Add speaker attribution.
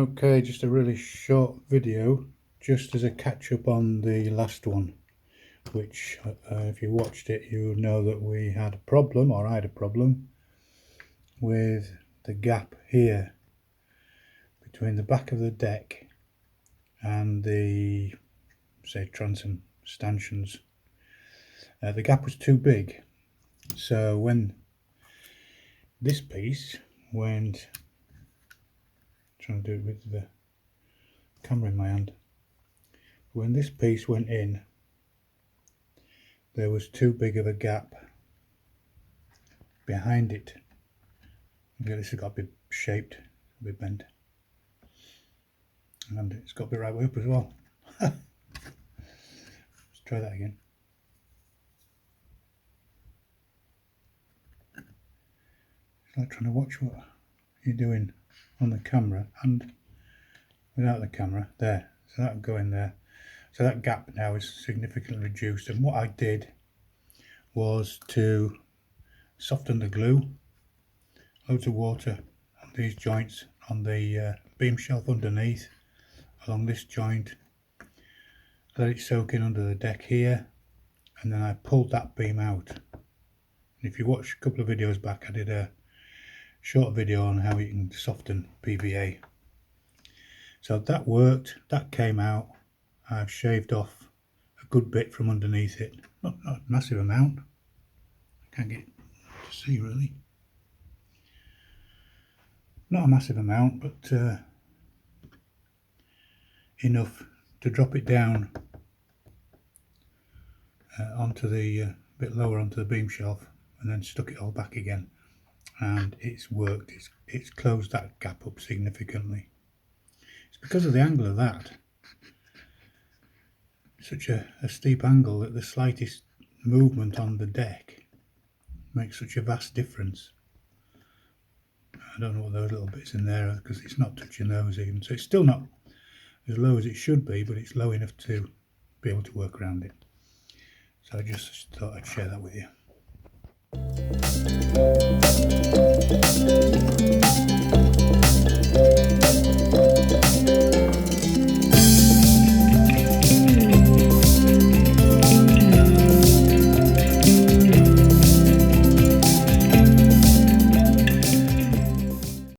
Speaker 1: Okay, just a really short video just as a catch up on the last one, which if you watched it you know that we had a problem, or I had a problem with the gap here between the back of the deck and the, say, transom stanchions. The gap was too big, so when this piece went, trying to do it with the camera in my hand, when this piece went in, there was too big of a gap behind it. This has got to be shaped, a bit bent, and it's got to be right way up as well. Let's try that again. It's like trying to watch what you're doing on the camera and without the camera. There, so that'll go in there. So that gap now is significantly reduced, and what I did was to soften the glue, loads of water on these joints, on the beam shelf underneath, along this joint, let it soak in under the deck here, and then I pulled that beam out. And if you watch a couple of videos back, I did a short video on how you can soften PVA. So that worked, that came out. I've shaved off a good bit from underneath it, not a massive amount, I can't get to see really, not a massive amount, but enough to drop it down onto the bit lower onto the beam shelf, and then stuck it all back again, and it's worked. It's closed that gap up significantly. It's because of the angle of that, such a steep angle, that the slightest movement on the deck makes such a vast difference. I don't know what those little bits in there are, because it's not touching those even, so it's still not as low as it should be, but it's low enough to be able to work around it. So I just thought I'd share that with you.